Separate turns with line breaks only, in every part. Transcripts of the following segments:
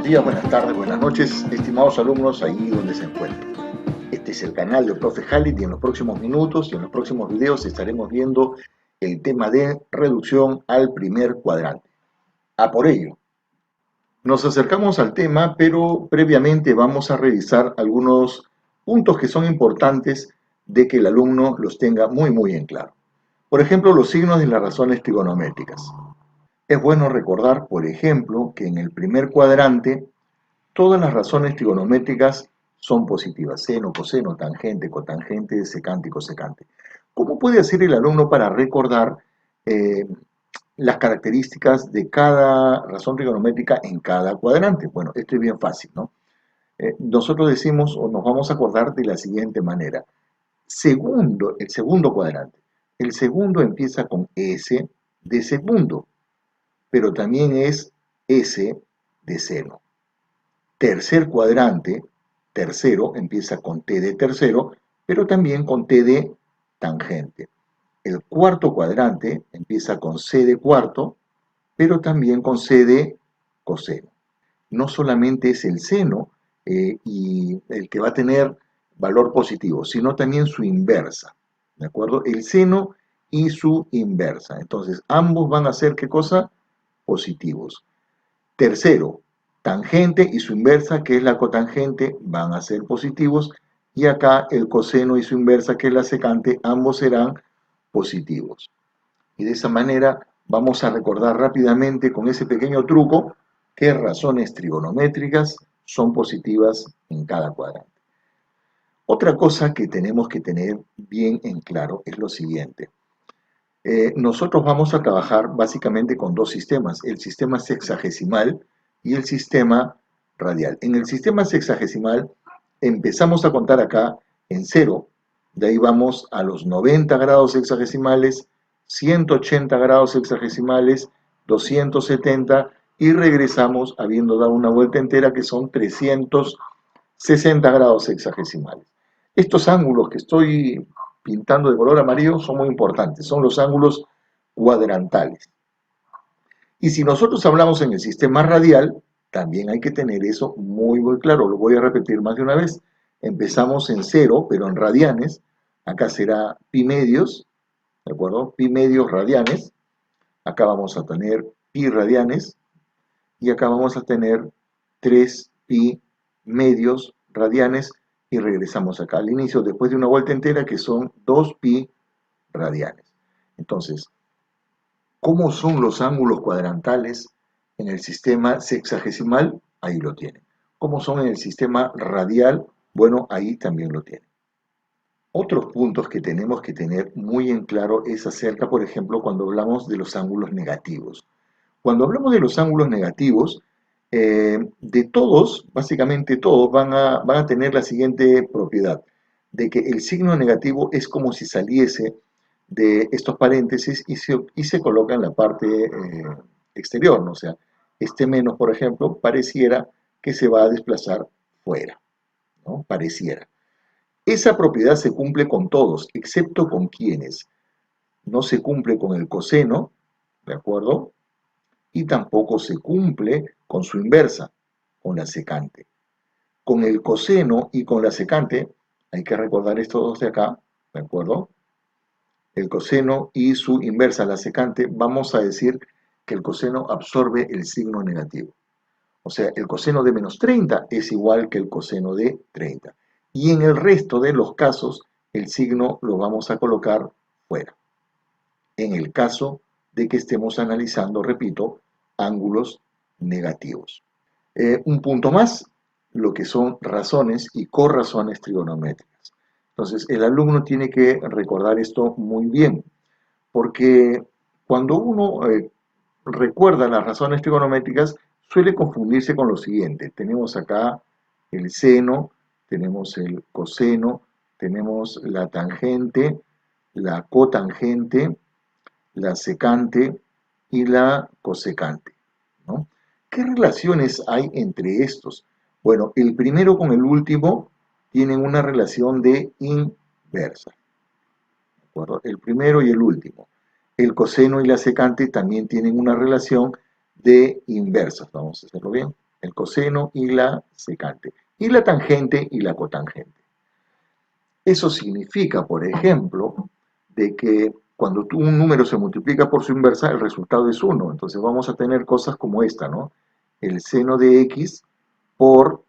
días, buenas tardes, buenas noches, estimados alumnos, ahí donde se encuentren. Este es el canal del Profe Halit y en los próximos minutos y en los próximos videos estaremos viendo el tema de reducción al primer cuadrante. A por ello, nos acercamos al tema, pero previamente vamos a revisar algunos puntos que son importantes de que el alumno los tenga muy en claro. Por ejemplo, los signos de las razones trigonométricas. Es bueno recordar, por ejemplo, que en el primer cuadrante todas las razones trigonométricas son positivas: seno, coseno, tangente, cotangente, secante y cosecante. ¿Cómo puede hacer el alumno para recordar eh, las características de cada razón trigonométrica en cada cuadrante? Bueno, esto es bien fácil, ¿no? Nosotros decimos o nos vamos a acordar de la siguiente manera. El segundo cuadrante. El segundo empieza con S de segundo, pero también es S de seno. Tercer cuadrante, tercero, empieza con T de tercero, pero también con T de tangente. El cuarto cuadrante empieza con C de cuarto, pero también con C de coseno. No solamente es el seno y el que va a tener valor positivo, sino también su inversa, ¿de acuerdo? El seno y su inversa. Entonces, ambos van a ser, ¿qué cosa? Positivos. Tercero, tangente y su inversa, que es la cotangente, van a ser positivos. Y acá el coseno y su inversa, que es la secante, ambos serán positivos. Y de esa manera vamos a recordar rápidamente con ese pequeño truco qué razones trigonométricas son positivas en cada cuadrante. Otra cosa que tenemos que tener bien en claro es lo siguiente. Nosotros vamos a trabajar básicamente con dos sistemas, el sistema sexagesimal y el sistema radial. En el sistema sexagesimal empezamos a contar acá en cero, de ahí vamos a los 90 grados sexagesimales, 180 grados sexagesimales, 270 y regresamos habiendo dado una vuelta entera que son 360 grados sexagesimales. Estos ángulos que estoy pintando de color amarillo son muy importantes, son los ángulos cuadrantales. Y si nosotros hablamos en el sistema radial, también hay que tener eso muy claro, lo voy a repetir más de una vez. Empezamos en cero, pero en radianes, acá será pi medios, ¿de acuerdo? Pi medios radianes, acá vamos a tener pi radianes, y acá vamos a tener 3 pi medios radianes, y regresamos acá al inicio después de una vuelta entera que son 2 pi radianes. Entonces, ¿cómo son los ángulos cuadrantales en el sistema sexagesimal? Ahí lo tienen. ¿Cómo son en el sistema radial? Bueno, ahí también lo tienen. Otros puntos que tenemos que tener muy en claro es acerca, por ejemplo, cuando hablamos de los ángulos negativos. Cuando hablamos de los ángulos negativos, de todos, básicamente todos, van a tener la siguiente propiedad, de que el signo negativo es como si saliese de estos paréntesis y se coloca en la parte exterior, ¿no? O sea, este menos, por ejemplo, pareciera que se va a desplazar fuera, ¿no? Pareciera. Esa propiedad se cumple con todos, excepto con quienes no se cumple con el coseno, ¿de acuerdo? Y tampoco se cumple con su inversa, con la secante. Con el coseno y con la secante, hay que recordar estos dos de acá, ¿de acuerdo? El coseno y su inversa, la secante, vamos a decir que el coseno absorbe el signo negativo. O sea, el coseno de menos 30 es igual que el coseno de 30. Y en el resto de los casos, el signo lo vamos a colocar fuera. En el caso de que estemos analizando, repito, ángulos negativos. Un punto más, lo que son razones y corrazones trigonométricas. Entonces, el alumno tiene que recordar esto muy bien, porque cuando uno recuerda las razones trigonométricas, suele confundirse con lo siguiente. Tenemos acá el seno, tenemos el coseno, tenemos la tangente, la cotangente, la secante y la cosecante, ¿no? ¿Qué relaciones hay entre estos? Bueno, el primero con el último tienen una relación de inversa, ¿de acuerdo? El primero y el último. El coseno y la secante también tienen una relación de inversas. Vamos a hacerlo bien. el coseno y la secante, y la tangente y la cotangente. Eso significa, por ejemplo, de que cuando un número se multiplica por su inversa, el resultado es 1. Entonces vamos a tener cosas como esta, ¿no? El seno de x por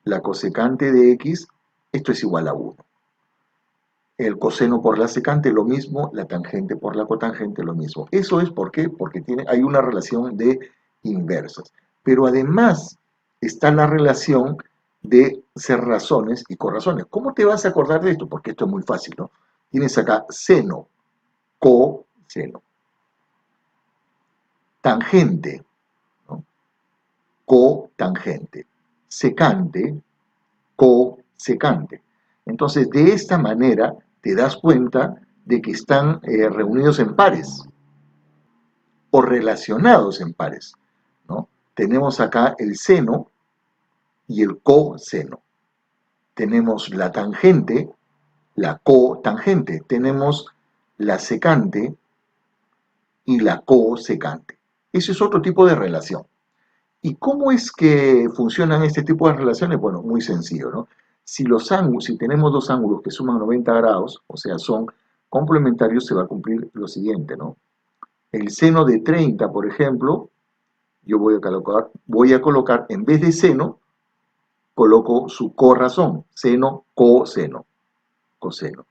la cosecante de x, esto es igual a 1. El coseno por la secante lo mismo, la tangente por la cotangente lo mismo. Eso es ¿por qué? Porque hay una relación de inversas. Pero además está la relación de cerrazones y corrazones. ¿Cómo te vas a acordar de esto? Porque esto es muy fácil, ¿no? Tienes acá seno, coseno, tangente, ¿no? Cotangente, secante, cosecante. Entonces, de esta manera te das cuenta de que están reunidos en pares o relacionados en pares, ¿no? Tenemos acá el seno y el coseno. Tenemos la tangente, la cotangente. Tenemos la secante y la cosecante. Ese es otro tipo de relación. ¿Y cómo es que funcionan este tipo de relaciones? Bueno, muy sencillo, ¿no? Si tenemos dos ángulos que suman 90 grados, o sea, son complementarios, se va a cumplir lo siguiente, ¿no? El seno de 30, por ejemplo, yo voy a colocar en vez de seno, coloco su corrazón, seno, coseno, coseno.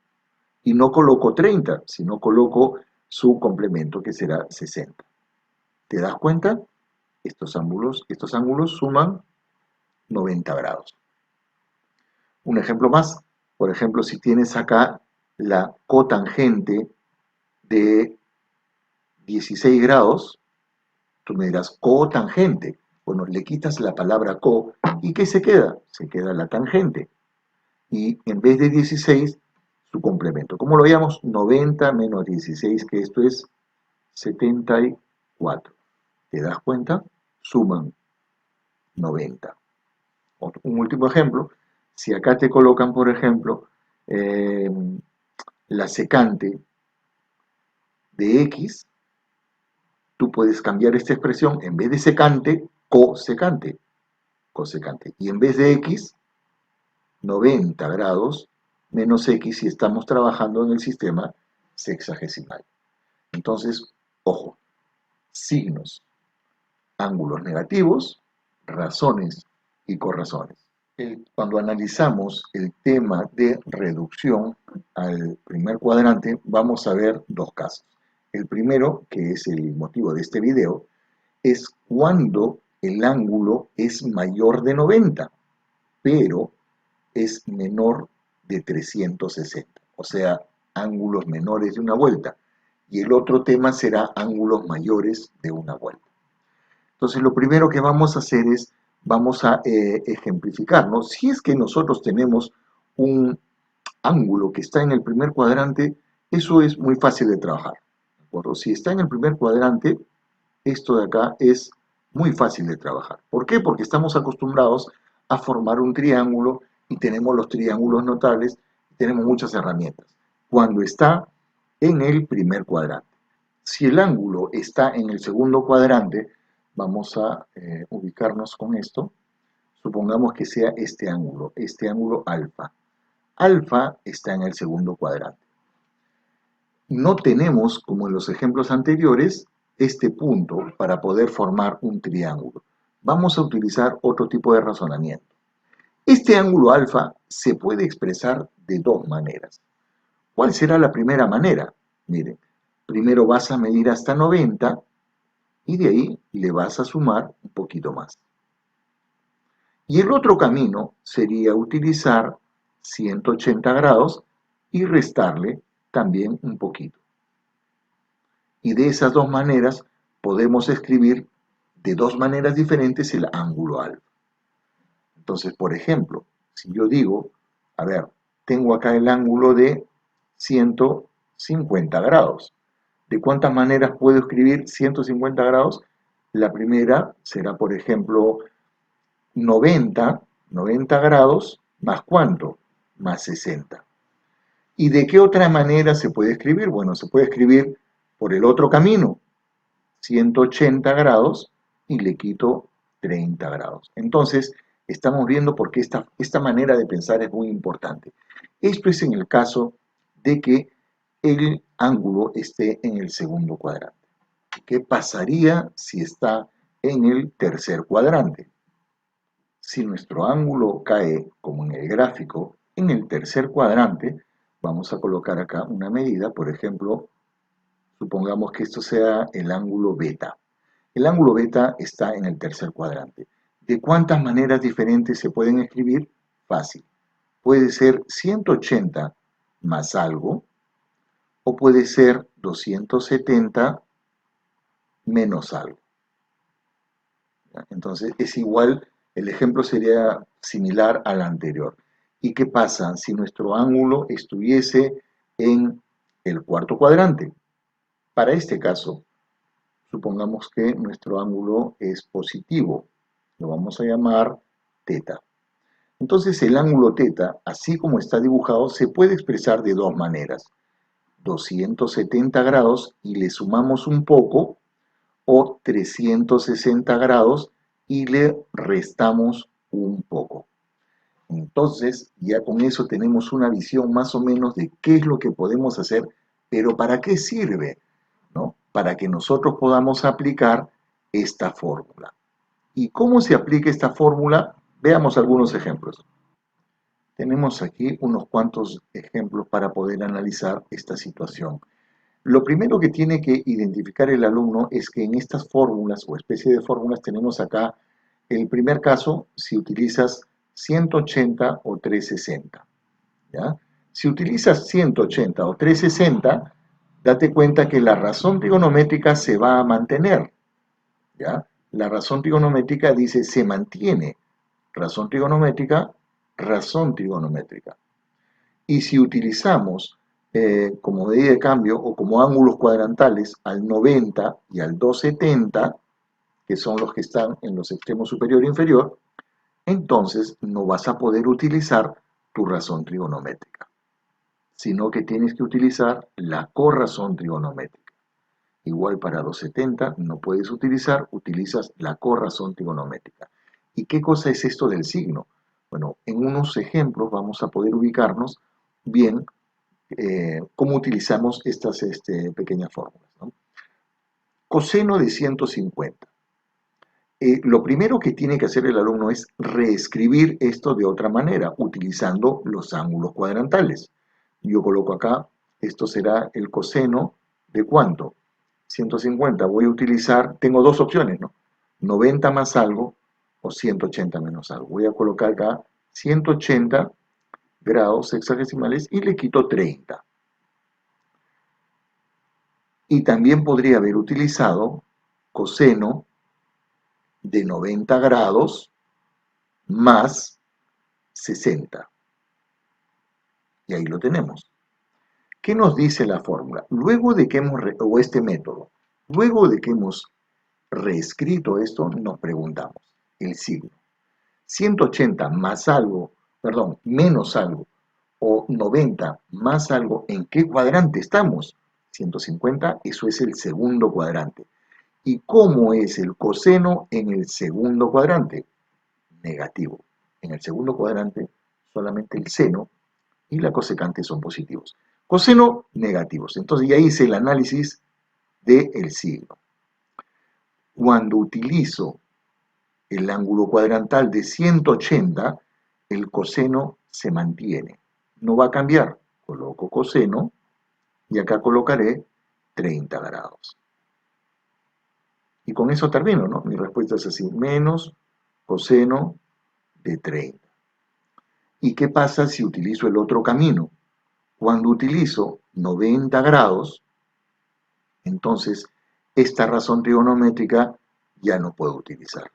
Y no coloco 30, sino coloco su complemento, que será 60. ¿Te das cuenta? Estos ángulos suman 90 grados. Un ejemplo más, por ejemplo, si tienes acá la cotangente de 16 grados, tú me dirás cotangente. Bueno, le quitas la palabra co y ¿qué se queda? Se queda la tangente. Y en vez de 16, su complemento. ¿Cómo lo veíamos? 90 menos 16, que esto es 74. ¿Te das cuenta? Suman 90. Un último ejemplo, si acá te colocan, por ejemplo, eh, la secante de x, tú puedes cambiar esta expresión, en vez de secante, cosecante, cosecante. Y en vez de x, 90 grados menos x si estamos trabajando en el sistema sexagesimal. Entonces, ojo, signos, ángulos negativos, razones y corrazones. Cuando analizamos el tema de reducción al primer cuadrante, vamos a ver dos casos. El primero, que es el motivo de este video, es cuando el ángulo es mayor de 90, pero es menor de 360, o sea, ángulos menores de una vuelta. Y el otro tema será ángulos mayores de una vuelta. Entonces, lo primero que vamos a hacer es, vamos a ejemplificar, ¿no? Si es que nosotros tenemos un ángulo que está en el primer cuadrante, eso es muy fácil de trabajar, ¿de acuerdo? Si está en el primer cuadrante, esto de acá es muy fácil de trabajar. ¿Por qué? Porque estamos acostumbrados a formar un triángulo y tenemos los triángulos notables y tenemos muchas herramientas. Cuando está en el primer cuadrante. Si el ángulo está en el segundo cuadrante, vamos a ubicarnos con esto. Supongamos que sea este ángulo alfa. Alfa está en el segundo cuadrante. No tenemos, como en los ejemplos anteriores, este punto para poder formar un triángulo. Vamos a utilizar otro tipo de razonamiento. Este ángulo alfa se puede expresar de dos maneras. ¿Cuál será la primera manera? Miren, primero vas a medir hasta 90 y de ahí le vas a sumar un poquito más. Y el otro camino sería utilizar 180 grados y restarle también un poquito. Y de esas dos maneras podemos escribir de dos maneras diferentes el ángulo alfa. Entonces, por ejemplo, si yo digo, a ver, tengo acá el ángulo de 150 grados. ¿De cuántas maneras puedo escribir 150 grados? La primera será, por ejemplo, 90 grados más ¿cuánto? Más 60. ¿Y de qué otra manera se puede escribir? Bueno, se puede escribir por el otro camino, 180 grados, y le quito 30 grados. Entonces, estamos viendo por qué esta manera de pensar es muy importante. Esto es en el caso de que el ángulo esté en el segundo cuadrante. ¿Qué pasaría si está en el tercer cuadrante? Si nuestro ángulo cae, como en el gráfico, en el tercer cuadrante, vamos a colocar acá una medida, por ejemplo, supongamos que esto sea el ángulo beta. El ángulo beta está en el tercer cuadrante. ¿De cuántas maneras diferentes se pueden escribir? Fácil. Puede ser 180 más algo, o puede ser 270 menos algo. Entonces es igual, el ejemplo sería similar al anterior. ¿Y qué pasa si nuestro ángulo estuviese en el cuarto cuadrante? Para este caso, supongamos que nuestro ángulo es positivo. Lo vamos a llamar teta. Entonces el ángulo teta, así como está dibujado, se puede expresar de dos maneras. 270 grados y le sumamos un poco, o 360 grados y le restamos un poco. Entonces, ya con eso tenemos una visión más o menos de qué es lo que podemos hacer, pero ¿para qué sirve? ¿No? Para que nosotros podamos aplicar esta fórmula. ¿Y cómo se aplica esta fórmula? Veamos algunos ejemplos. Tenemos aquí unos cuantos ejemplos para poder analizar esta situación. Lo primero que tiene que identificar el alumno es que en estas fórmulas o especie de fórmulas tenemos acá el primer caso si utilizas 180 o 360. ¿Ya? Si utilizas 180 o 360, date cuenta que la razón trigonométrica se va a mantener. ¿Ya? La razón trigonométrica dice se mantiene. Razón trigonométrica, razón trigonométrica. Y si utilizamos como medida de cambio o como ángulos cuadrantales al 90 y al 270, que son los que están en los extremos superior e inferior, entonces no vas a poder utilizar tu razón trigonométrica, sino que tienes que utilizar la corrazón trigonométrica. Igual para 270 no puedes utilizar, utilizas la corrazón trigonométrica. ¿Y qué cosa es esto del signo? Bueno, en unos ejemplos vamos a poder ubicarnos bien cómo utilizamos estas pequeñas fórmulas, ¿no? Coseno de 150. Lo primero que tiene que hacer el alumno es reescribir esto de otra manera, utilizando los ángulos cuadrantales. Yo coloco acá, esto será el coseno de ¿cuánto? 150. Voy a utilizar, tengo dos opciones, ¿no? 90 más algo o 180 menos algo. Voy a colocar acá 180 grados sexagesimales y le quito 30. Y también podría haber utilizado coseno de 90 grados más 60. Y ahí lo tenemos. ¿Qué nos dice la fórmula? Luego de que o este método, luego de que hemos reescrito esto, nos preguntamos el signo. 180 más algo, perdón, menos algo, o 90 más algo, ¿en qué cuadrante estamos? 150, eso es el segundo cuadrante. ¿Y cómo es el coseno en el segundo cuadrante? Negativo. En el segundo cuadrante solamente el seno y la cosecante son positivos. Coseno, negativos. Entonces ya hice el análisis del signo. Cuando utilizo el ángulo cuadrantal de 180, el coseno se mantiene. No va a cambiar. Coloco coseno y acá colocaré 30 grados. Y con eso termino, ¿no? Mi respuesta es así, menos coseno de 30. ¿Y qué pasa si utilizo el otro camino? Cuando utilizo 90 grados, entonces esta razón trigonométrica ya no puedo utilizar,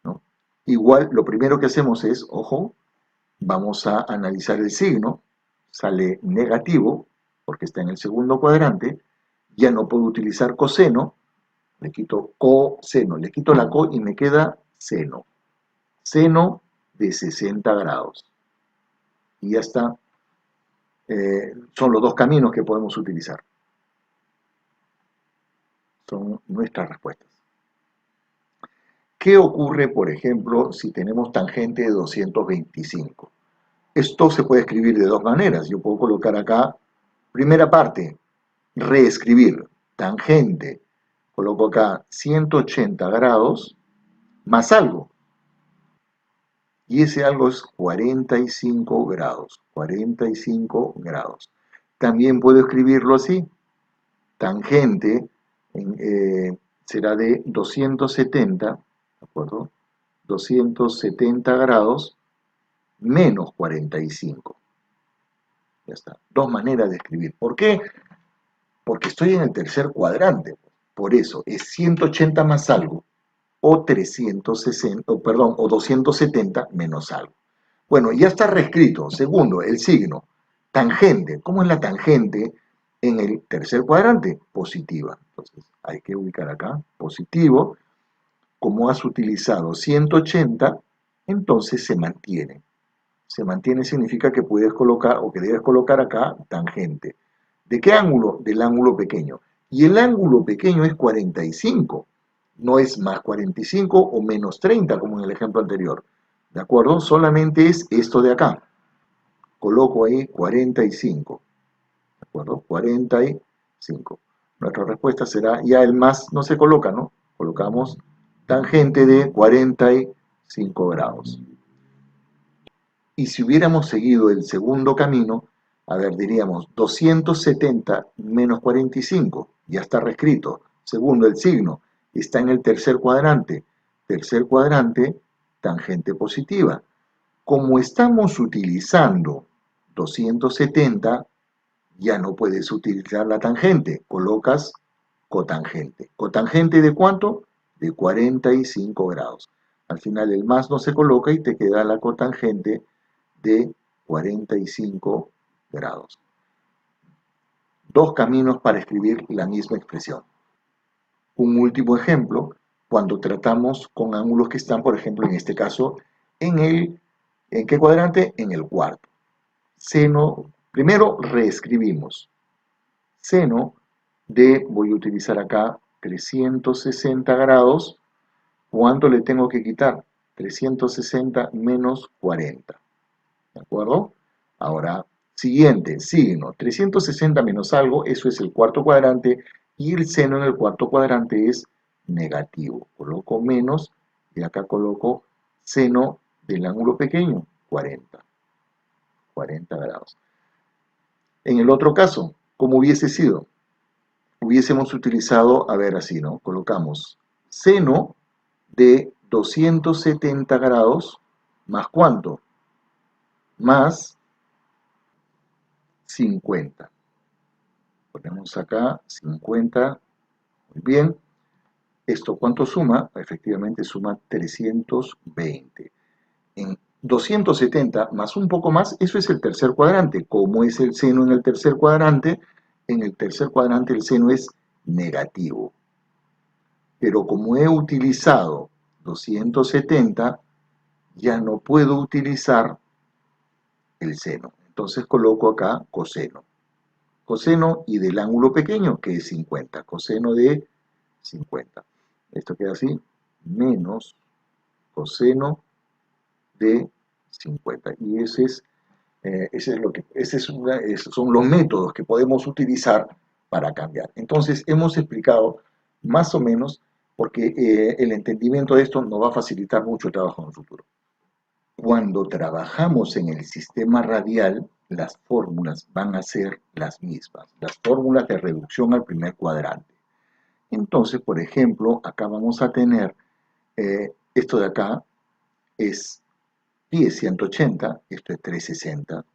¿no? Igual, lo primero que hacemos es, ojo, vamos a analizar el signo, sale negativo, porque está en el segundo cuadrante, ya no puedo utilizar coseno, le quito coseno, le quito la co y me queda seno. Seno de 60 grados. Y ya está. Son los dos caminos que podemos utilizar. Son nuestras respuestas. ¿Qué ocurre, por ejemplo, si tenemos tangente de 225? Esto se puede escribir de dos maneras. Yo puedo colocar acá, primera parte, reescribir, tangente, coloco acá 180 grados más algo, y ese algo es 45 grados, 45 grados. También puedo escribirlo así, tangente será de 270, ¿de acuerdo? 270 grados menos 45. Ya está. Dos maneras de escribir. ¿Por qué? Porque estoy en el tercer cuadrante. Por eso es 180 más algo o 360, perdón, o 270 menos algo. Bueno, ya está reescrito. Segundo, el signo. Tangente. ¿Cómo es la tangente en el tercer cuadrante? Positiva. Entonces, hay que ubicar acá, positivo. Como has utilizado 180, entonces se mantiene. Se mantiene significa que puedes colocar o que debes colocar acá tangente. ¿De qué ángulo? Del ángulo pequeño. Y el ángulo pequeño es 45. No es más 45 o menos 30 como en el ejemplo anterior. ¿De acuerdo? Solamente es esto de acá. Coloco ahí 45. ¿De acuerdo? 45. Nuestra respuesta será, ya el más no se coloca, ¿no? Colocamos tangente de 45 grados. Y si hubiéramos seguido el segundo camino, a ver, diríamos 270 menos 45, ya está reescrito. Segundo, el signo está en el tercer cuadrante. Tercer cuadrante, tangente positiva. Como estamos utilizando 270, ya no puedes utilizar la tangente, colocas cotangente. ¿Cotangente de cuánto? De 45 grados. Al final el más no se coloca y te queda la cotangente de 45 grados. Dos caminos para escribir la misma expresión. Un último ejemplo, cuando tratamos con ángulos que están, por ejemplo, en este caso, ¿en qué cuadrante? En el cuarto. Seno, primero reescribimos. Seno de, voy a utilizar acá, 360 grados. ¿Cuánto le tengo que quitar? 360 menos 40. ¿De acuerdo? Ahora, siguiente, signo. 360 menos algo, eso es el cuarto cuadrante, y el seno en el cuarto cuadrante es negativo. Coloco menos, y acá coloco seno del ángulo pequeño, 40. 40 grados. En el otro caso, ¿cómo hubiese sido? Hubiésemos utilizado, a ver así, ¿no? Colocamos seno de 270 grados, ¿más cuánto? Más 50. Ponemos acá 50. Muy bien. ¿Esto cuánto suma? Efectivamente suma 320. En 270 más un poco más, eso es el tercer cuadrante. ¿Cómo es el seno en el tercer cuadrante? En el tercer cuadrante el seno es negativo. Pero como he utilizado 270, ya no puedo utilizar el seno. Entonces coloco acá coseno. Coseno y del ángulo pequeño, que es 50. Coseno de 50. Esto queda así, menos coseno de 50. Y esos son los métodos que podemos utilizar para cambiar. Entonces, hemos explicado más o menos, porque el entendimiento de esto nos va a facilitar mucho el trabajo en el futuro. Cuando trabajamos en el sistema radial, las fórmulas van a ser las mismas, las fórmulas de reducción al primer cuadrante. Entonces, por ejemplo, acá vamos a tener, esto de acá es pi es 180, esto es 360,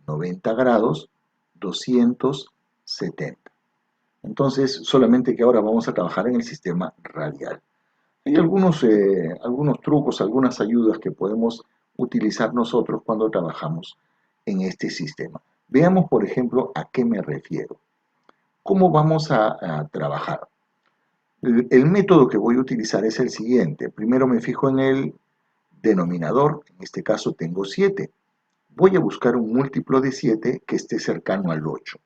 90 grados, 270. Entonces, solamente que ahora vamos a trabajar en el sistema radial. Hay algunos trucos, algunas ayudas que podemos utilizar nosotros cuando trabajamos en este sistema. Veamos, por ejemplo, a qué me refiero. ¿Cómo vamos a trabajar? El método que voy a utilizar es el siguiente. Primero me fijo en el denominador, en este caso tengo 7. Voy a buscar un múltiplo de 7 que esté cercano al 8.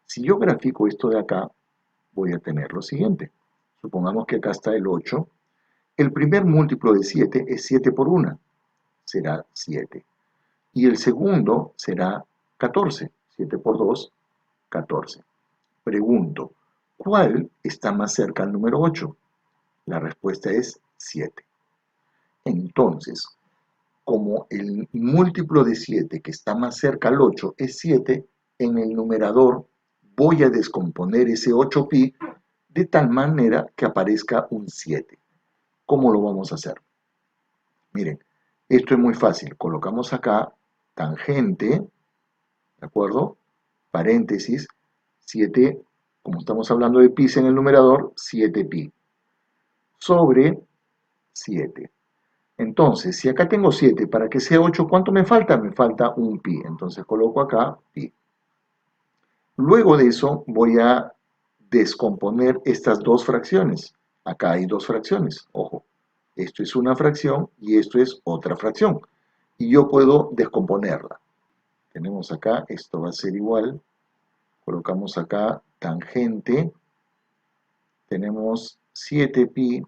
Si yo grafico esto de acá, voy a tener lo siguiente. Supongamos que acá está el 8. El primer múltiplo de 7 es 7 por 1, será 7. Y el segundo será 14. 7 por 2, 14. Pregunto, ¿cuál está más cerca al número 8? La respuesta es 7. Entonces, como el múltiplo de 7 que está más cerca al 8 es 7, en el numerador voy a descomponer ese 8pi de tal manera que aparezca un 7. ¿Cómo lo vamos a hacer? Miren, esto es muy fácil. Colocamos acá tangente, ¿de acuerdo? Paréntesis, 7, como estamos hablando de pi en el numerador, 7pi, sobre 7. Entonces, si acá tengo 7, para que sea 8, ¿cuánto me falta? Me falta un pi. Entonces coloco acá pi. Luego de eso voy a descomponer estas dos fracciones. Acá hay dos fracciones, ojo. Esto es una fracción y esto es otra fracción. Y yo puedo descomponerla. Tenemos acá, esto va a ser igual. Colocamos acá tangente. Tenemos 7pi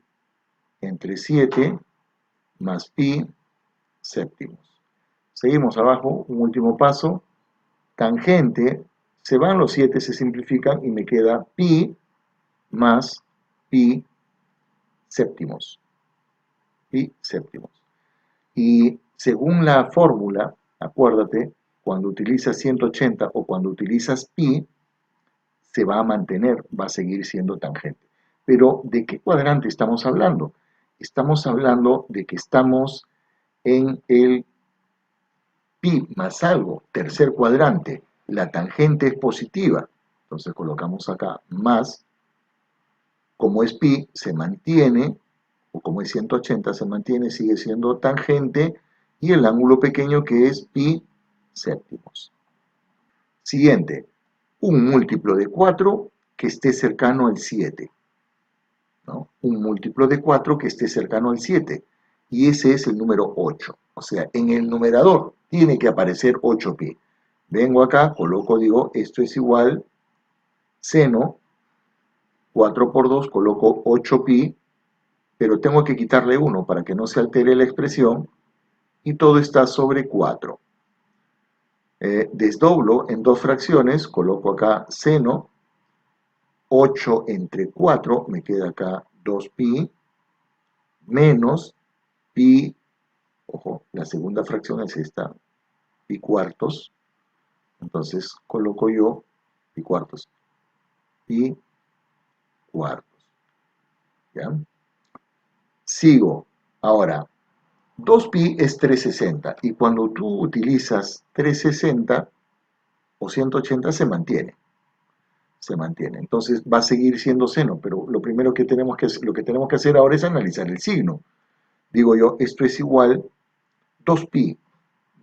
entre 7 más pi séptimos. Seguimos abajo, un último paso. Tangente, se van los 7, se simplifican y me queda pi más pi séptimos. Pi séptimos. Y según la fórmula, acuérdate, cuando utilizas 180 o cuando utilizas pi, se va a mantener, va a seguir siendo tangente. Pero, ¿de qué cuadrante estamos hablando? Estamos hablando de que estamos en el pi más algo, tercer cuadrante. La tangente es positiva. Entonces colocamos acá más. Como es pi, se mantiene, o como es 180, se mantiene, sigue siendo tangente, y el ángulo pequeño que es pi séptimos. Siguiente, un múltiplo de 4 que esté cercano al 7. ¿No? Un múltiplo de 4 que esté cercano al 7. Y ese es el número 8. O sea, en el numerador tiene que aparecer 8pi. Vengo acá, coloco, digo, esto es igual, seno, 4 por 2, coloco 8pi, pero tengo que quitarle 1 para que no se altere la expresión, y todo está sobre 4. Desdoblo en dos fracciones, coloco acá seno, 8 entre 4, me queda acá 2pi, menos pi, ojo, la segunda fracción es esta, pi cuartos, entonces coloco yo pi cuartos, ¿ya? Sigo, ahora, 2pi es 360, y cuando tú utilizas 360 o 180 se mantiene. Entonces va a seguir siendo seno, pero lo primero que tenemos que hacer ahora es analizar el signo. Digo yo, esto es igual 2pi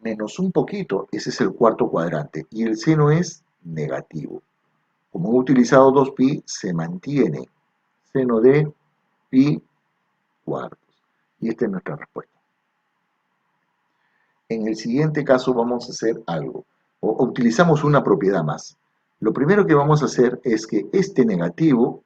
menos un poquito, ese es el cuarto cuadrante, y el seno es negativo. Como he utilizado 2pi, se mantiene seno de pi cuartos. Y esta es nuestra respuesta. En el siguiente caso vamos a hacer algo, o utilizamos una propiedad más. Lo primero que vamos a hacer es que este negativo,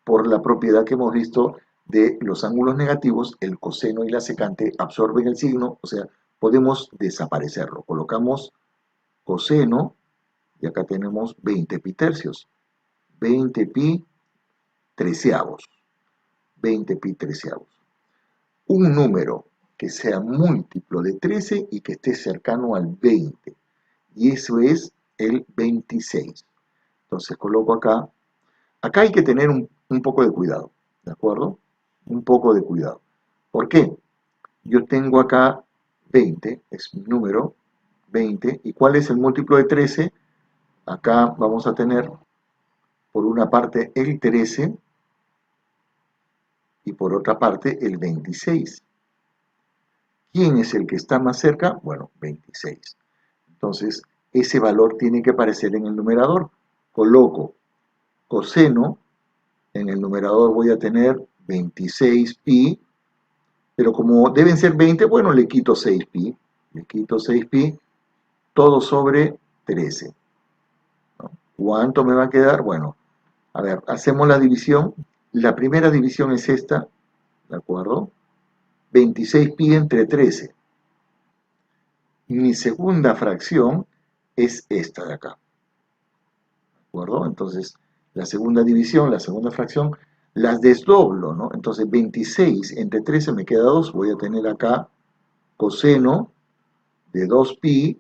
por la propiedad que hemos visto de los ángulos negativos, el coseno y la secante absorben el signo, o sea, podemos desaparecerlo. Colocamos coseno, y acá tenemos 20 pi tercios, 20 pi treceavos, 20 pi treceavos. Un número que sea múltiplo de 13 y que esté cercano al 20. Y eso es el 26. Entonces coloco acá. Acá hay que tener un poco de cuidado, ¿de acuerdo? Un poco de cuidado. ¿Por qué? Yo tengo acá 20, es mi número, 20. ¿Y cuál es el múltiplo de 13? Acá vamos a tener, por una parte, el 13 y por otra parte, el 26. ¿Quién es el que está más cerca? Bueno, 26. Entonces, ese valor tiene que aparecer en el numerador. Coloco coseno, en el numerador voy a tener 26pi, pero como deben ser 20, bueno, le quito 6pi. Le quito 6pi, todo sobre 13. ¿No? ¿Cuánto me va a quedar? Bueno, a ver, hacemos la división. La primera división es esta, ¿de acuerdo? 26 pi entre 13. Mi segunda fracción es esta de acá. ¿De acuerdo? Entonces, la segunda división, la segunda fracción, las desdoblo, ¿no? Entonces, 26 entre 13 me queda 2. Voy a tener acá coseno de 2pi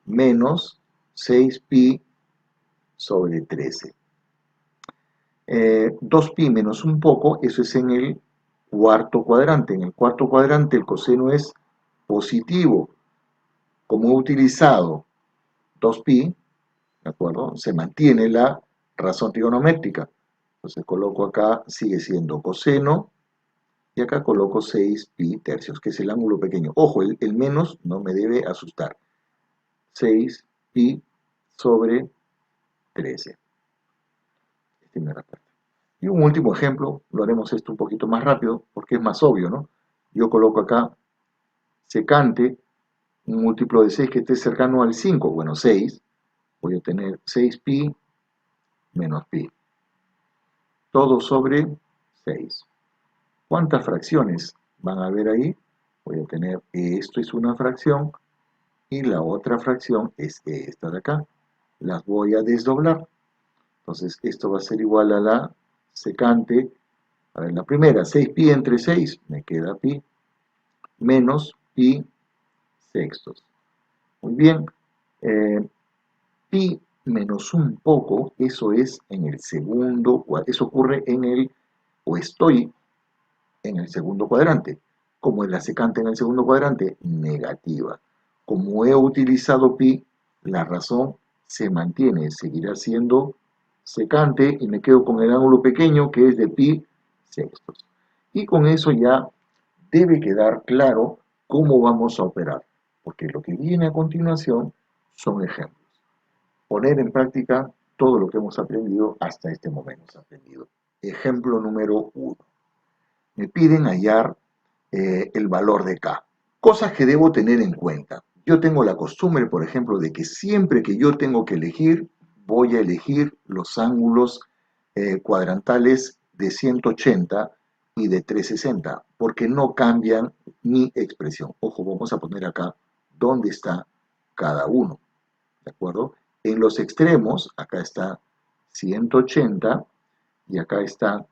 menos 6pi sobre 13. 2pi menos un poco, eso es en el cuarto cuadrante. En el cuarto cuadrante el coseno es positivo. Como he utilizado 2pi, ¿de acuerdo? Se mantiene la razón trigonométrica. Entonces coloco acá, sigue siendo coseno, y acá coloco 6pi tercios, que es el ángulo pequeño. Ojo, el menos no me debe asustar. 6pi sobre 13. Primera parte. Y un último ejemplo, lo haremos esto un poquito más rápido, porque es más obvio, ¿no? Yo coloco acá secante, un múltiplo de 6 que esté cercano al 5, bueno, 6, voy a tener 6pi menos pi, todo sobre 6. ¿Cuántas fracciones van a haber ahí? Voy a tener, esto es una fracción, y la otra fracción es esta de acá. Las voy a desdoblar. Entonces, esto va a ser igual a la secante. A ver, la primera, 6pi entre 6, me queda pi, menos pi sextos. Muy bien. Pi menos un poco, eso es en el segundo, eso ocurre en el, o estoy en el segundo cuadrante. Como es la secante en el segundo cuadrante, negativa. Como he utilizado pi, la razón se mantiene, seguirá siendo secante y me quedo con el ángulo pequeño que es de pi sextos. Y con eso ya debe quedar claro cómo vamos a operar, porque lo que viene a continuación son ejemplos. Poner en práctica todo lo que hemos aprendido hasta este momento. Ejemplo número 1. Me piden hallar el valor de K. Cosas que debo tener en cuenta. Yo tengo la costumbre, por ejemplo, de que siempre que yo tengo que elegir, voy a elegir los ángulos cuadrantales de 180 y de 360, porque no cambian mi expresión. Ojo, vamos a poner acá dónde está cada uno. ¿De acuerdo? En los extremos, acá está 180 y acá está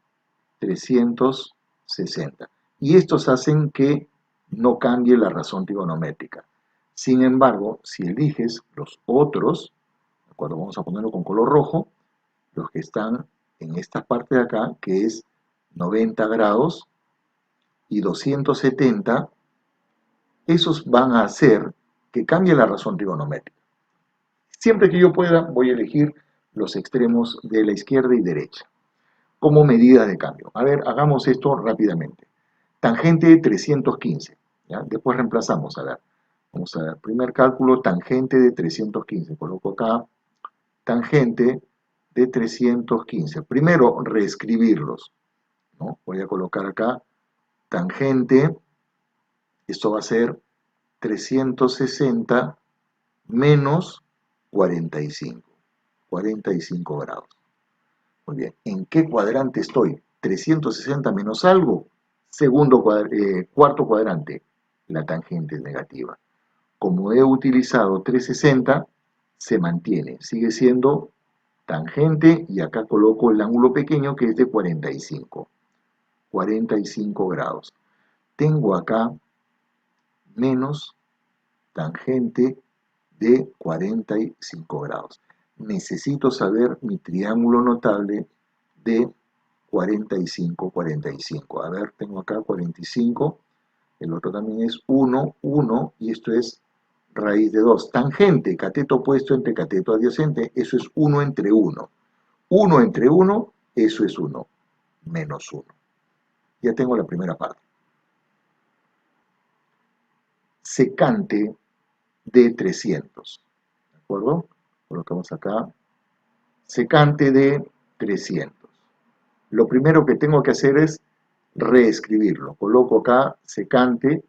360. Y estos hacen que no cambie la razón trigonométrica. Sin embargo, si eliges los otros, ¿de acuerdo? Vamos a ponerlo con color rojo, los que están en esta parte de acá, que es 90 grados y 270, esos van a hacer que cambie la razón trigonométrica. Siempre que yo pueda, voy a elegir los extremos de la izquierda y derecha como medida de cambio. A ver, hagamos esto rápidamente. Tangente de 315. ¿Ya? Después reemplazamos, a ver. Vamos a ver, primer cálculo, tangente de 315. Coloco acá, tangente de 315. Primero, reescribirlos, ¿no? Voy a colocar acá, tangente, esto va a ser 360 menos 45. 45 grados. Muy bien, ¿en qué cuadrante estoy? 360 menos algo, cuarto cuadrante, la tangente es negativa. Como he utilizado 360, se mantiene, sigue siendo tangente y acá coloco el ángulo pequeño que es de 45, 45 grados. Tengo acá menos tangente de 45 grados. Necesito saber mi triángulo notable de 45, 45. A ver, tengo acá 45, el otro también es 1, 1, y esto es raíz de 2. Tangente, cateto opuesto entre cateto adyacente, eso es 1 entre 1. 1 entre 1, eso es 1, menos 1. Ya tengo la primera parte. Secante de 300. ¿De acuerdo? Colocamos acá. Secante de 300. Lo primero que tengo que hacer es reescribirlo. Coloco acá secante,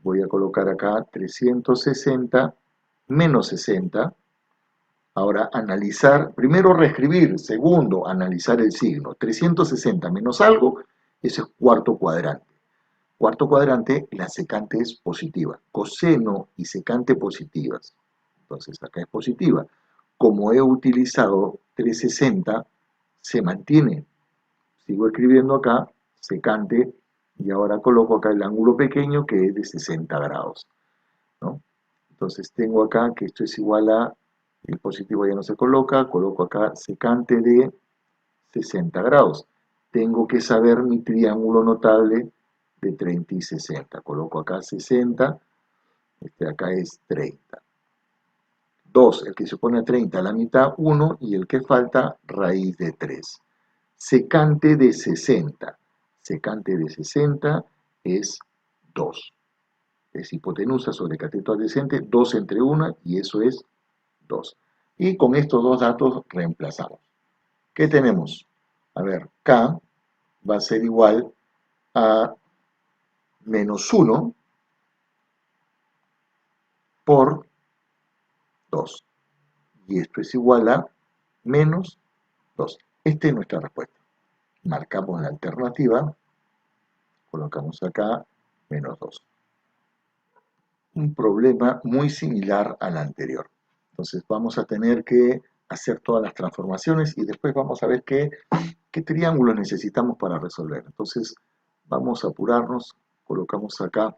voy a colocar acá 360 menos 60. Ahora analizar, primero reescribir, segundo analizar el signo. 360 menos algo, ese es cuarto cuadrante. Cuarto cuadrante, la secante es positiva. Coseno y secante positivas. Entonces acá es positiva. Como he utilizado 360, se mantiene. Sigo escribiendo acá, secante, y ahora coloco acá el ángulo pequeño que es de 60 grados, ¿no? Entonces tengo acá que esto es igual a, el positivo ya no se coloca, coloco acá secante de 60 grados. Tengo que saber mi triángulo notable de 30 y 60. Coloco acá 60, este acá es 30. 2, el que se pone a 30 a la mitad, 1, y el que falta, raíz de 3. Secante de 60. Secante de 60 es 2. Es hipotenusa sobre cateto adyacente, 2 entre 1, y eso es 2. Y con estos dos datos reemplazamos. ¿Qué tenemos? A ver, K va a ser igual a menos 1 por 2. Y esto es igual a menos 2. Esta es nuestra respuesta. Marcamos la alternativa, colocamos acá menos 2. Un problema muy similar al anterior. Entonces vamos a tener que hacer todas las transformaciones y después vamos a ver qué triángulos necesitamos para resolver. Entonces vamos a apurarnos, colocamos acá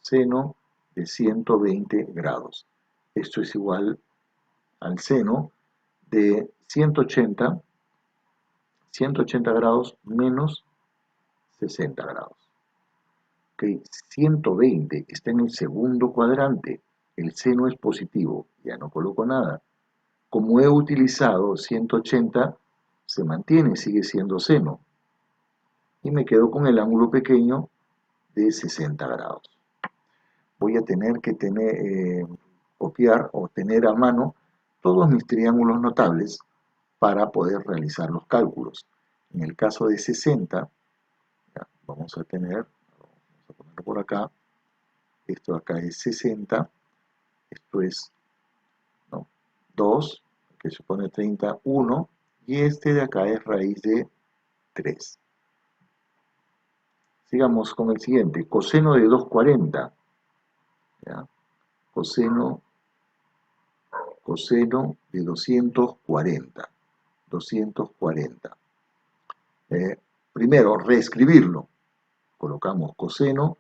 seno de 120 grados. Esto es igual al seno de 180 grados menos 60 grados. Okay. 120 está en el segundo cuadrante, el seno es positivo, ya no coloco nada. Como he utilizado 180, se mantiene, sigue siendo seno. Y me quedo con el ángulo pequeño de 60 grados. Voy a tener que copiar o tener a mano todos mis triángulos notables para poder realizar los cálculos. En el caso de 60, ya, vamos a ponerlo por acá, esto acá es 60, esto es 2, que supone 31, y este de acá es raíz de 3. Sigamos con el siguiente, coseno de 240, ¿ya? Coseno de 240. Primero, reescribirlo. Colocamos coseno,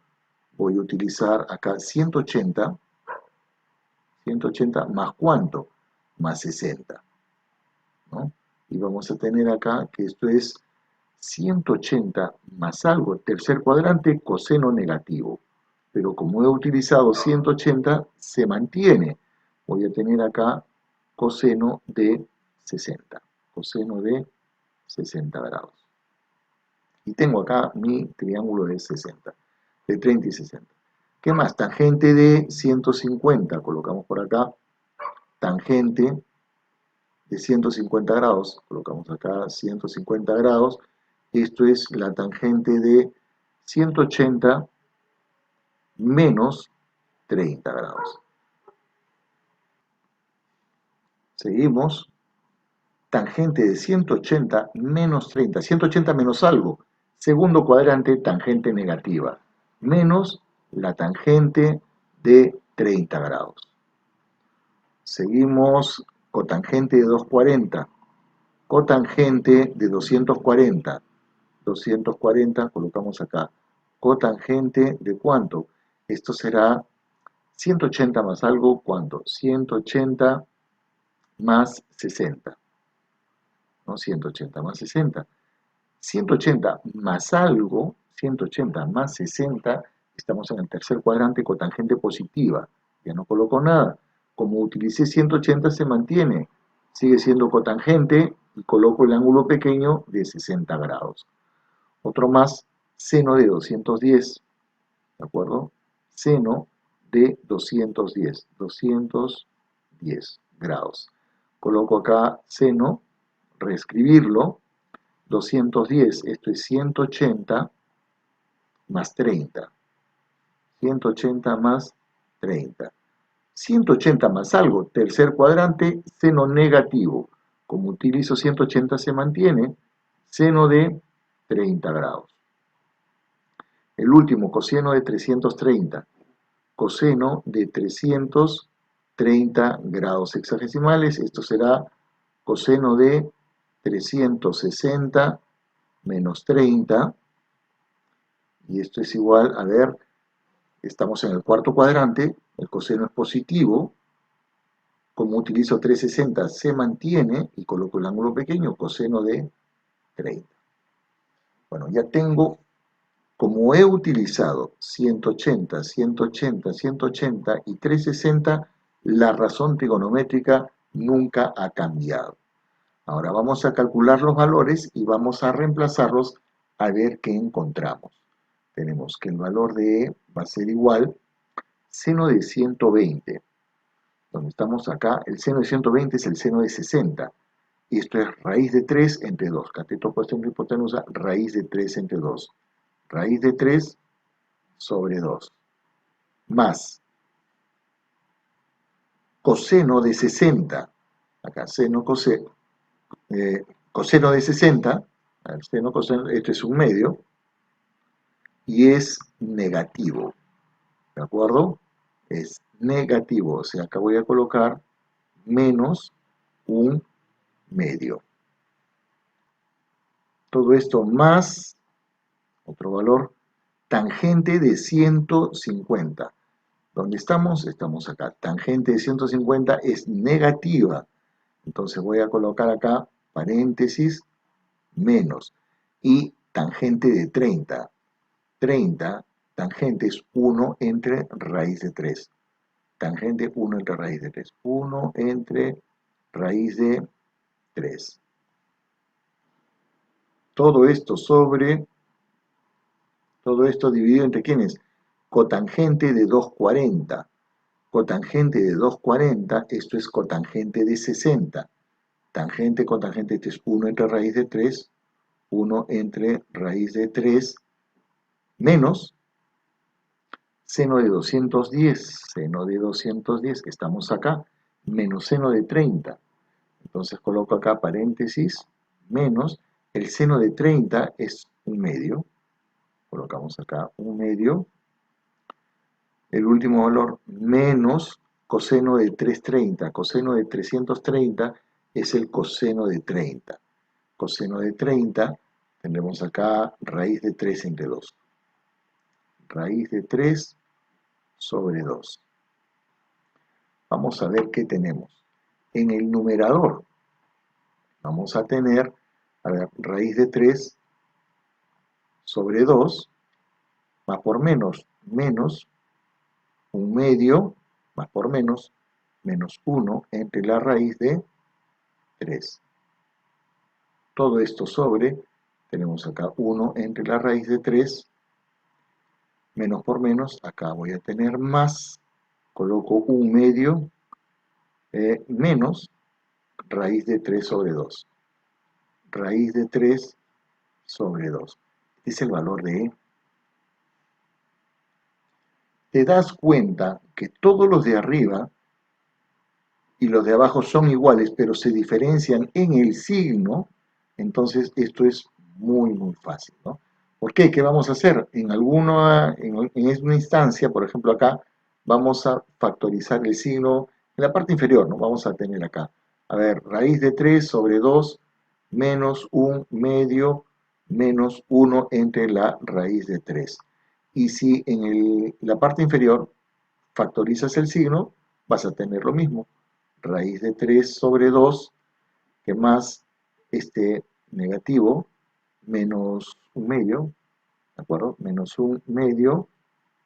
voy a utilizar acá 180 más ¿cuánto? Más 60, ¿no? Y vamos a tener acá que esto es 180 más algo, tercer cuadrante, coseno negativo. Pero como he utilizado 180, se mantiene. Voy a tener acá coseno de 60. Coseno de 60 grados. Y tengo acá mi triángulo de 60, de 30 y 60. ¿Qué más? Tangente de 150. Colocamos por acá tangente de 150 grados. Colocamos acá 150 grados. Esto es la tangente de 180 menos 30 grados. Seguimos. Tangente de 180 menos 30. 180 menos algo. Segundo cuadrante, tangente negativa. Menos la tangente de 30 grados. Seguimos cotangente de 240. Cotangente de 240. 240, colocamos acá. Cotangente de ¿cuánto? Esto será 180 más algo, ¿cuánto? 180 más 60. ¿No? 180 más 60. 180 más algo, 180 más 60, estamos en el tercer cuadrante cotangente positiva. Ya no coloco nada. Como utilicé 180 se mantiene. Sigue siendo cotangente y coloco el ángulo pequeño de 60 grados. Otro más, seno de 210. ¿De acuerdo? Seno de 210 grados. Coloco acá seno, reescribirlo, 210, esto es 180 más 30. 180 más 30. 180 más algo, tercer cuadrante, seno negativo. Como utilizo 180 se mantiene, seno de 30 grados. El último, coseno de 330. Coseno de 330 grados hexagesimales. Esto será coseno de 360 menos 30. Y esto es igual, a ver, estamos en el cuarto cuadrante, el coseno es positivo. Como utilizo 360, se mantiene y coloco el ángulo pequeño, coseno de 30. Bueno, ya tengo, como he utilizado 180, 180, 180 y 360, la razón trigonométrica nunca ha cambiado. Ahora vamos a calcular los valores y vamos a reemplazarlos a ver qué encontramos. Tenemos que el valor de E va a ser igual seno de 120. Donde estamos acá, el seno de 120 es el seno de 60. Y esto es raíz de 3 entre 2. Cateto opuesto entre hipotenusa, raíz de 3 entre 2. Raíz de 3 sobre 2. Más coseno de 60. Acá, seno, coseno. Coseno de 60. El seno, coseno, esto es un medio. Y es negativo. ¿De acuerdo? Es negativo. O sea, acá voy a colocar menos un medio. Todo esto más otro valor, tangente de 150. ¿Dónde estamos? Estamos acá. Tangente de 150 es negativa. Entonces voy a colocar acá paréntesis menos. Y tangente de 30. 30, tangente es 1 entre raíz de 3. Tangente 1 entre raíz de 3. 1 entre raíz de 3. Todo esto dividido entre ¿quiénes? Cotangente de 240. Cotangente de 240, esto es cotangente de 60. Tangente con tangente, este es 1 entre raíz de 3. 1 entre raíz de 3 menos seno de 210. Seno de 210, estamos acá, menos seno de 30. Entonces coloco acá paréntesis, menos, el seno de 30 es un medio. Colocamos acá un medio. El último valor, menos coseno de 330. Coseno de 330 es el coseno de 30. Coseno de 30, tendremos acá raíz de 3 entre 2. Raíz de 3 sobre 2. Vamos a ver qué tenemos. En el numerador vamos a tener, a ver, raíz de 3 sobre 2, más por menos, menos un medio, más por menos 1 entre la raíz de 3. Todo esto sobre, tenemos acá 1 entre la raíz de 3, menos por menos, acá voy a tener más, coloco un medio, menos raíz de 3 sobre 2. Raíz de 3 sobre 2. Este es el valor de E. Te das cuenta que todos los de arriba y los de abajo son iguales, pero se diferencian en el signo. Entonces esto es muy fácil, ¿no? ¿Por qué? ¿Qué vamos a hacer? En una instancia, por ejemplo acá, vamos a factorizar el signo en la parte inferior, ¿no? Vamos a tener acá, a ver, raíz de 3 sobre 2 menos un medio menos 1 entre la raíz de 3. Y si en la parte inferior factorizas el signo, vas a tener lo mismo. Raíz de 3 sobre 2, que más este negativo, menos un medio, ¿de acuerdo? Menos un medio,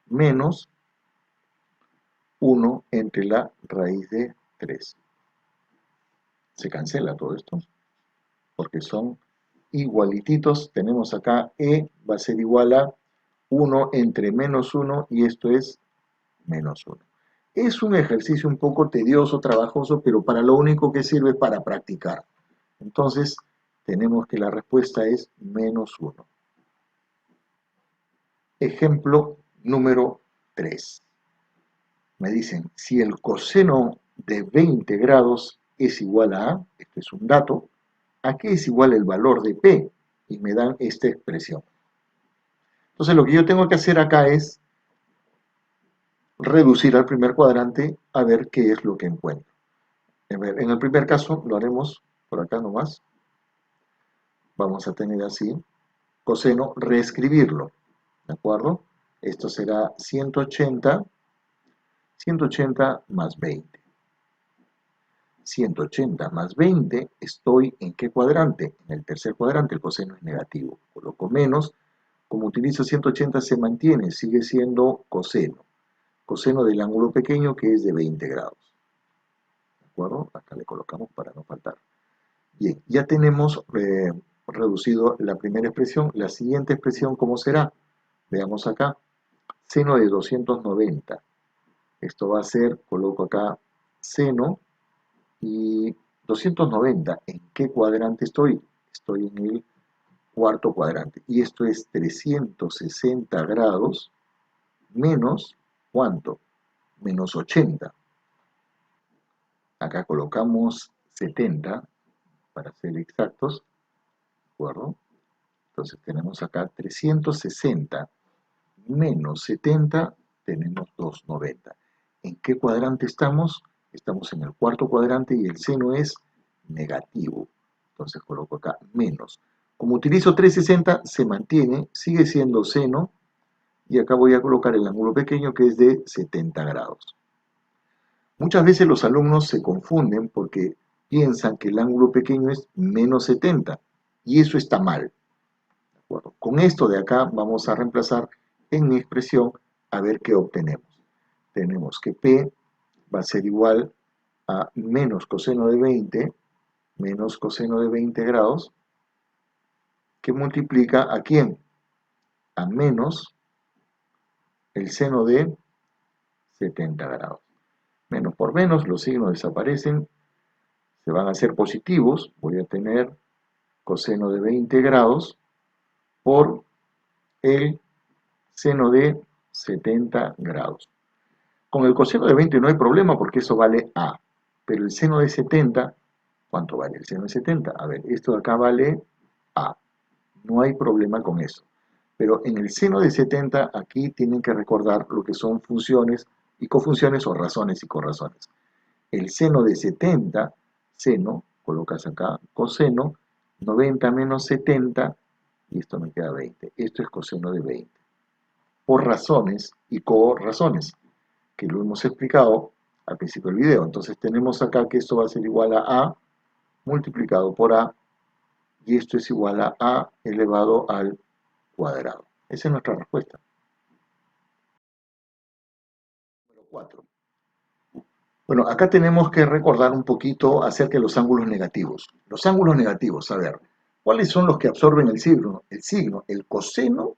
menos 1 entre la raíz de 3. Se cancela todo esto, porque son igualititos. Tenemos acá E va a ser igual a 1 entre menos 1, y esto es menos 1. Es un ejercicio un poco tedioso, trabajoso, pero para lo único que sirve es para practicar. Entonces, tenemos que la respuesta es menos 1. Ejemplo número 3. Me dicen, si el coseno de 20 grados es igual a, este es un dato, ¿a qué es igual el valor de P? Y me dan esta expresión. Entonces lo que yo tengo que hacer acá es reducir al primer cuadrante a ver qué es lo que encuentro. En el primer caso lo haremos por acá nomás. Vamos a tener así, coseno, reescribirlo, ¿de acuerdo? Esto será 180 más 20. 180 más 20, estoy ¿en qué cuadrante? En el tercer cuadrante, el coseno es negativo. Coloco menos, como utilizo 180 se mantiene, sigue siendo coseno. Coseno del ángulo pequeño que es de 20 grados. ¿De acuerdo? Acá le colocamos para no faltar. Bien, ya tenemos reducido la primera expresión. La siguiente expresión, ¿cómo será? Veamos acá. Seno de 290. Esto va a ser, coloco acá seno y 290. ¿En qué cuadrante estoy? Estoy en el cuarto cuadrante. Y esto es 360 grados menos, ¿cuánto? Menos 80. Acá colocamos 70, para ser exactos, ¿de acuerdo? Entonces tenemos acá 360 menos 70, tenemos 290. ¿En qué cuadrante estamos? Estamos en el cuarto cuadrante y el seno es negativo. Entonces coloco acá menos. Como utilizo 360, se mantiene, sigue siendo seno, y acá voy a colocar el ángulo pequeño que es de 70 grados. Muchas veces los alumnos se confunden porque piensan que el ángulo pequeño es menos 70, y eso está mal. ¿De acuerdo? Con esto de acá vamos a reemplazar en mi expresión a ver qué obtenemos. Tenemos que P va a ser igual a menos coseno de 20, menos coseno de 20 grados, que multiplica ¿a quién? A menos el seno de 70 grados. Menos por menos, los signos desaparecen, se van a hacer positivos. Voy a tener coseno de 20 grados por el seno de 70 grados. Con el coseno de 20 no hay problema porque eso vale A. Pero el seno de 70, ¿cuánto vale el seno de 70? A ver, esto de acá vale A. No hay problema con eso. Pero en el seno de 70, aquí tienen que recordar lo que son funciones y cofunciones o razones y corrazones. El seno de 70, seno, colocas acá, coseno, 90 menos 70, y esto me queda 20. Esto es coseno de 20. Por razones y corrazones, que lo hemos explicado al principio del video. Entonces tenemos acá que esto va a ser igual a multiplicado por A, y esto es igual a A elevado al cuadrado. Esa es nuestra respuesta. Número 4. Bueno, acá tenemos que recordar un poquito acerca de los ángulos negativos. Los ángulos negativos, a ver, ¿cuáles son los que absorben el signo? El coseno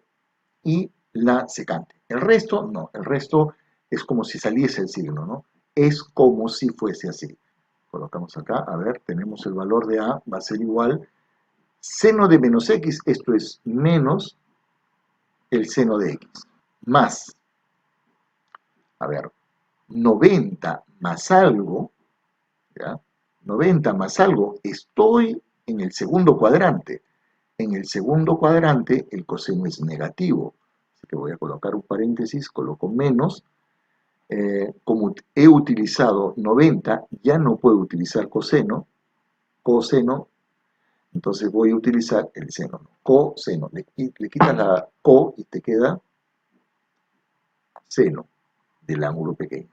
y la secante. El resto, no, el resto es como si saliese el signo, ¿no? Es como si fuese así. Colocamos acá, a ver, tenemos el valor de A, va a ser igual, seno de menos X, esto es menos el seno de X, más, a ver, 90 más algo, ¿ya? 90 más algo, estoy en el segundo cuadrante. En el segundo cuadrante el coseno es negativo, así que voy a colocar un paréntesis, coloco menos. Como he utilizado 90, ya no puedo utilizar coseno, entonces voy a utilizar el seno, coseno. Le quitas la co y te queda seno del ángulo pequeño.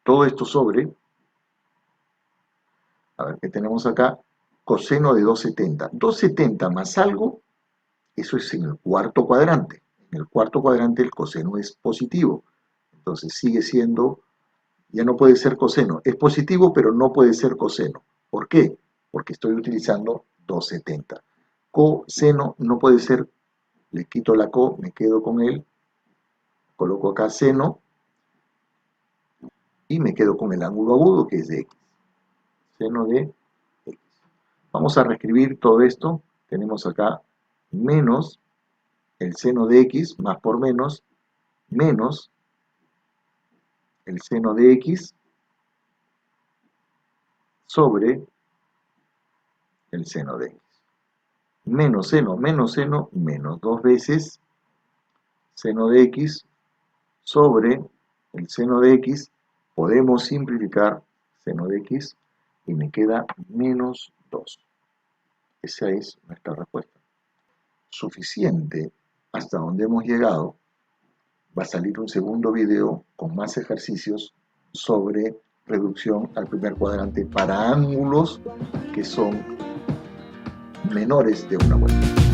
Todo esto sobre, a ver qué tenemos acá, coseno de 270. 270 más algo, eso es en el cuarto cuadrante. En el cuarto cuadrante el coseno es positivo. Entonces sigue siendo, ya no puede ser coseno. Es positivo, pero no puede ser coseno. ¿Por qué? Porque estoy utilizando 270. Coseno no puede ser, le quito la co, me quedo con él, coloco acá seno y me quedo con el ángulo agudo que es de x. Seno de x. Vamos a reescribir todo esto. Tenemos acá menos el seno de x, más por menos el seno de x sobre el seno de x. menos seno, menos 2 veces seno de x sobre el seno de x. Podemos simplificar seno de x y me queda menos 2. Esa es nuestra respuesta. Suficiente hasta donde hemos llegado. Va a salir un segundo video con más ejercicios sobre reducción al primer cuadrante para ángulos que son menores de una vuelta.